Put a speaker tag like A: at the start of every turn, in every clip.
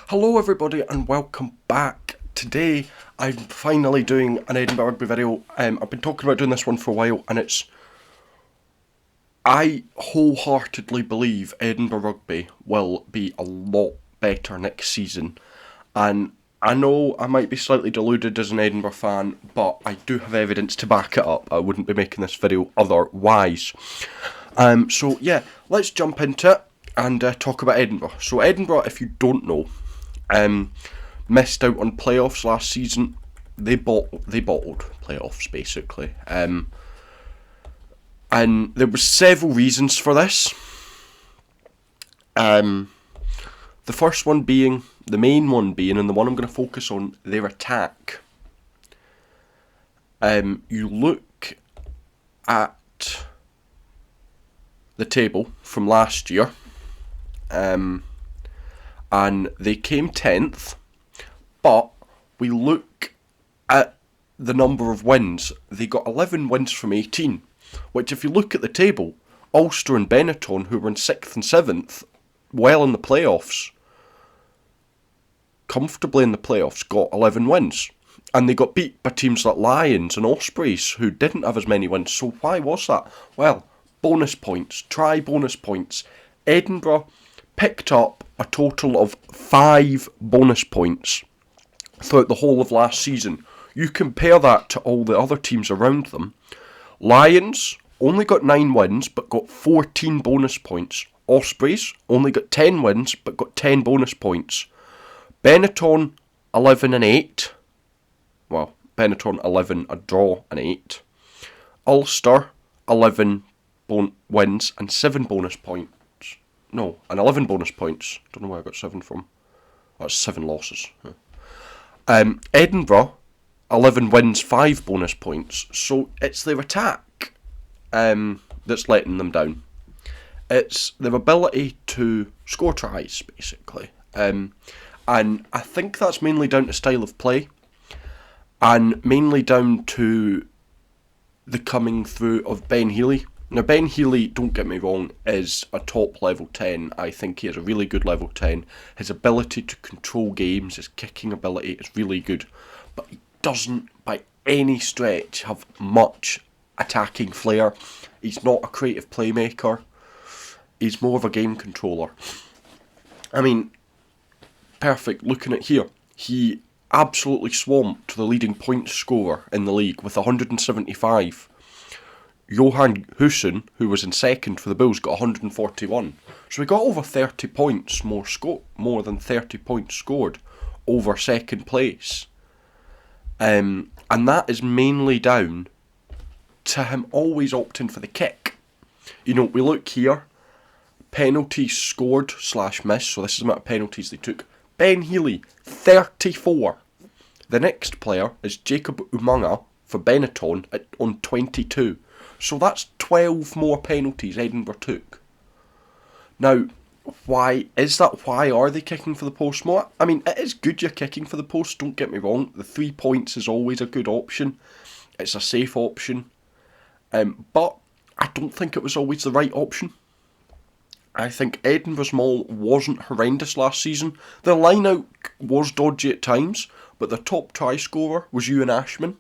A: Hello everybody and welcome back. Today I'm finally doing an Edinburgh Rugby video. I've been talking about doing this one for a while and I wholeheartedly believe Edinburgh Rugby will be a lot better next season. And I know I might be slightly deluded as an Edinburgh fan, but I do have evidence to back it up. I wouldn't be making this video otherwise. So yeah, let's jump into it and talk about Edinburgh. So Edinburgh, if you don't know, missed out on playoffs last season. They bottled playoffs basically, and there were several reasons for this. The first one being, the main one being, and the one I'm going to focus on, their attack. You look at the table from last year, and they came 10th, but we look at the number of wins. They got 11 wins from 18, which if you look at the table, Ulster and Benetton, who were in 6th and 7th, well in the playoffs, comfortably in the playoffs, got 11 wins. And they got beat by teams like Lions and Ospreys, who didn't have as many wins. So why was that? Well, bonus points. Try bonus points. Edinburgh picked up a total of 5 bonus points throughout the whole of last season. You compare that to all the other teams around them. Lions only got 9 wins but got 14 bonus points. Ospreys only got 10 wins but got 10 bonus points. Benetton 11 and 8. Well, Benetton 11, a draw, and 8. Ulster 11 wins and 7 bonus points. No, and 11 bonus points. Don't know where I got 7 from. That's 7 losses. Edinburgh 11 wins, 5 bonus points. So it's their attack that's letting them down. It's their ability to score tries, basically. And I think that's mainly down to style of play, and mainly down to the coming through of Ben Healy. Now, Ben Healy, don't get me wrong, is a top level 10. I think he is a really good level 10. His ability to control games, his kicking ability is really good. But he doesn't, by any stretch, have much attacking flair. He's not a creative playmaker. He's more of a game controller. I mean, perfect, looking at here. He absolutely swamped the leading point scorer in the league with 175. Johan Husson, who was in second for the Bulls, got 141. So he got over 30 points more than 30 points scored over second place. And that is mainly down to him always opting for the kick. You know, we look here, penalties scored / missed, so this is the amount of penalties they took. Ben Healy, 34. The next player is Jacob Umanga for Benetton on 22. So that's 12 more penalties Edinburgh took. Now, why is that? Why are they kicking for the post more? I mean, it is good you're kicking for the post, don't get me wrong. The 3 points is always a good option. It's a safe option. But I don't think it was always the right option. I think Edinburgh's maul wasn't horrendous last season. The line-out was dodgy at times, but the top try scorer was Ewan Ashman,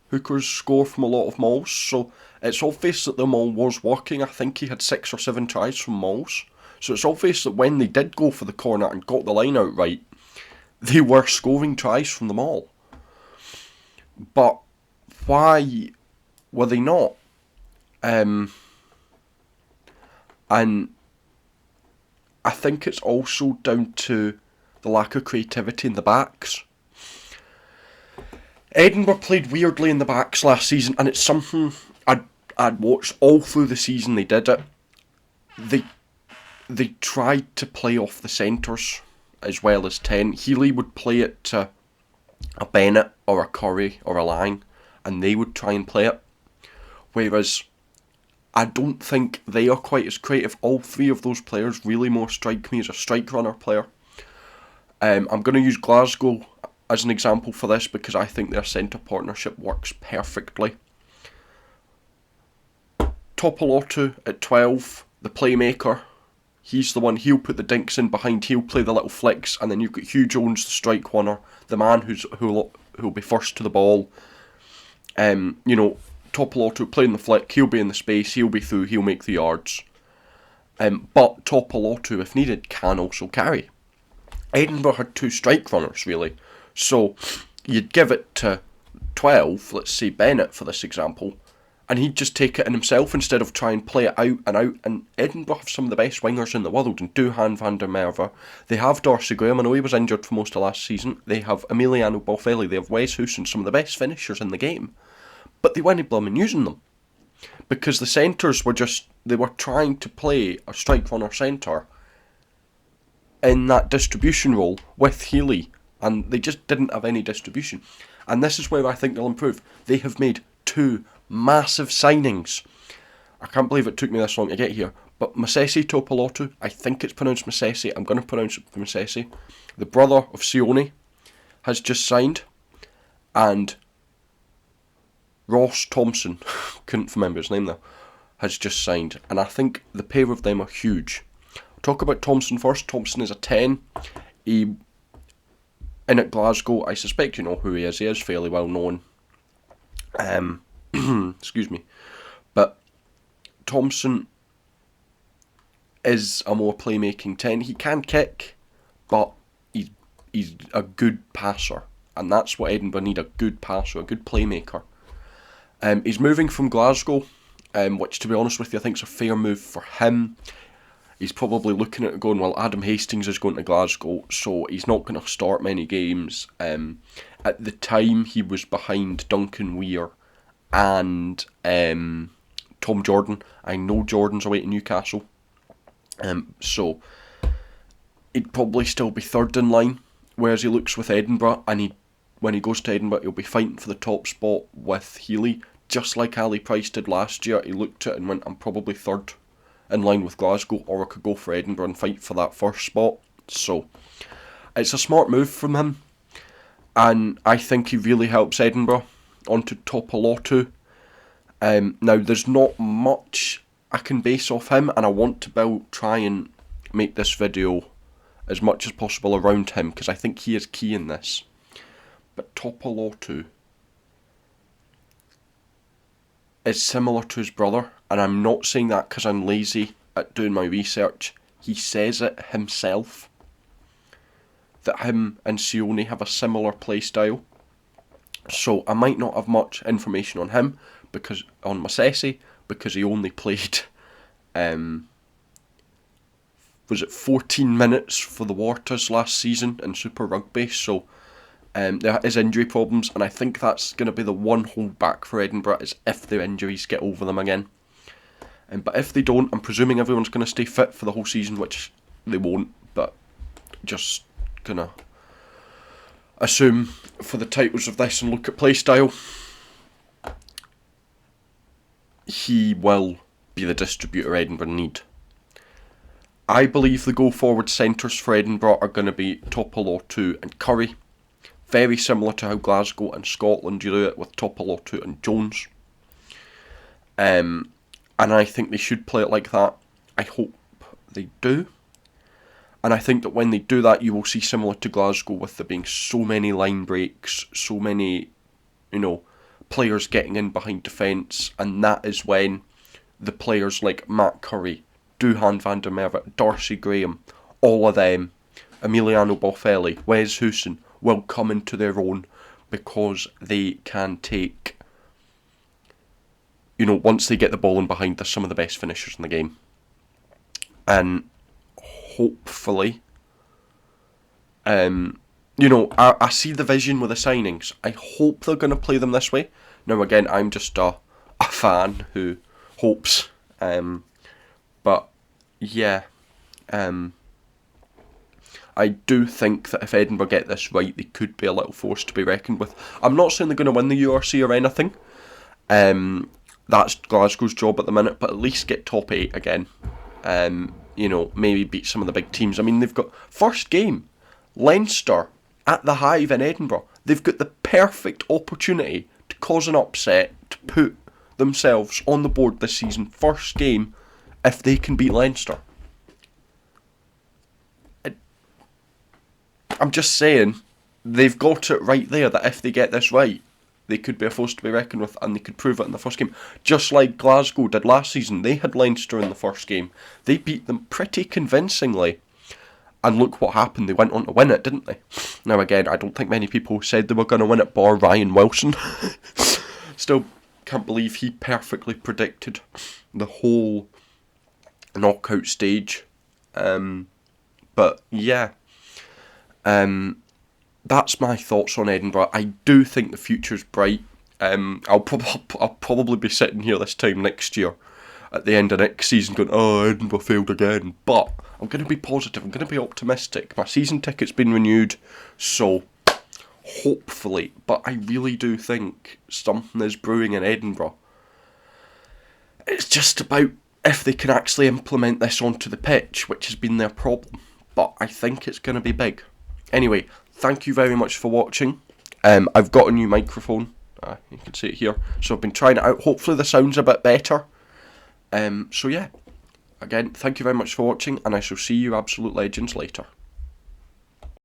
A: Hooker's score from a lot of mauls, so it's obvious that the maul was working. I think he had 6 or 7 tries from mauls, so it's obvious that when they did go for the corner and got the line out right, they were scoring tries from the maul. But why were they not? And I think it's also down to the lack of creativity in the backs. Edinburgh played weirdly in the backs last season, and it's something I'd watched all through the season. They did it. They tried to play off the centres as well as 10. Healy would play it to a Bennett or a Curry or a Lang, and they would try and play it. Whereas I don't think they are quite as creative. All 3 of those players really more strike me as a strike runner player. I'm going to use Glasgow as an example for this because I think their centre partnership works perfectly. Topolotu at 12, the playmaker. He's the one, he'll put the dinks in behind, he'll play the little flicks, and then you've got Hugh Jones, the strike runner, the man who'll be first to the ball. Topolotto playing the flick, he'll be in the space, he'll be through, he'll make the yards. But Topolotto, if needed, can also carry. Edinburgh had 2 strike runners, really. So you'd give it to 12, let's say Bennett for this example, and he'd just take it in himself instead of try and play it out and out. And Edinburgh have some of the best wingers in the world, and Duhan van der Merwe. They have Darcy Graham, I know he was injured for most of last season. They have Emiliano Boffelli, they have Wes Houston, some of the best finishers in the game. But they weren't blooming using them. Because the centres they were trying to play a strike runner centre in that distribution role with Healy, and they just didn't have any distribution. And this is where I think they'll improve. They have made 2 massive signings. I can't believe it took me this long to get here, but Masesi Topolotto, I think it's pronounced Masesi, I'm going to pronounce it Masesi, the brother of Sione, has just signed, and Ross Thompson, couldn't remember his name there, has just signed, and I think the pair of them are huge. I'll talk about Thompson first. Thompson is a 10. In at Glasgow, I suspect you know who he is fairly well known. Excuse me. But Thompson is a more playmaking 10. He can kick, but he's a good passer, and that's what Edinburgh need, a good passer, a good playmaker. He's moving from Glasgow, which to be honest with you I think is a fair move for him. He's probably looking at it going, well, Adam Hastings is going to Glasgow, so he's not going to start many games. At the time, he was behind Duncan Weir and Tom Jordan. I know Jordan's away to Newcastle, so he'd probably still be third in line, whereas he looks with Edinburgh, and when he goes to Edinburgh, he'll be fighting for the top spot with Healy, just like Ali Price did last year. He looked at it and went, I'm probably third in line with Glasgow, or I could go for Edinburgh and fight for that first spot. So it's a smart move from him, and I think he really helps Edinburgh onto Topolotto. Now there's not much I can base off him, and I want to try and make this video as much as possible around him, because I think he is key in this. But Topolotto is similar to his brother, and I'm not saying that because I'm lazy at doing my research. He says it himself, that him and Sione have a similar play style. So I might not have much information on him, because on Masesi, because he only played, was it 14 minutes for the Warters last season in Super Rugby, so there is injury problems, and I think that's going to be the one holdback for Edinburgh, is if their injuries get over them again. But if they don't, I'm presuming everyone's going to stay fit for the whole season, which they won't, but just going to assume for the titles of this and look at play style, he will be the distributor Edinburgh need. I believe the go-forward centres for Edinburgh are going to be Topolotto and Curry. Very similar to how Glasgow and Scotland do it with Topolotto and Jones. And I think they should play it like that. I hope they do. And I think that when they do that, you will see similar to Glasgow, with there being so many line breaks, so many, players getting in behind defence, and that is when the players like Matt Curry, Duhan van der Merwe, Darcy Graham, all of them, Emiliano Boffelli, Wes Houston, will come into their own, because they can take, once they get the ball in behind, they're some of the best finishers in the game. And hopefully, I see the vision with the signings. I hope they're going to play them this way. Now again, I'm just a fan who hopes. But yeah, I do think that if Edinburgh get this right, they could be a little force to be reckoned with. I'm not saying they're going to win the URC or anything. That's Glasgow's job at the minute, but at least get top 8 again. Maybe beat some of the big teams. I mean, they've got first game, Leinster at the Hive in Edinburgh. They've got the perfect opportunity to cause an upset, to put themselves on the board this season. First game, if they can beat Leinster. I'm just saying, they've got it right there that if they get this right, they could be a force to be reckoned with, and they could prove it in the first game. Just like Glasgow did last season. They had Leinster in the first game. They beat them pretty convincingly. And look what happened. They went on to win it, didn't they? Now, again, I don't think many people said they were going to win it, bar Ryan Wilson. Still can't believe he perfectly predicted the whole knockout stage. But, yeah. That's my thoughts on Edinburgh. I do think the future's bright. I'll probably be sitting here this time next year, at the end of next season, going, "Oh, Edinburgh failed again." But I'm going to be positive. I'm going to be optimistic. My season ticket's been renewed, so hopefully. But I really do think something is brewing in Edinburgh. It's just about if they can actually implement this onto the pitch, which has been their problem. But I think it's going to be big. Anyway, thank you very much for watching. I've got a new microphone. You can see it here. So I've been trying it out. Hopefully the sound's a bit better. So yeah. Again, thank you very much for watching, and I shall see you absolute legends later.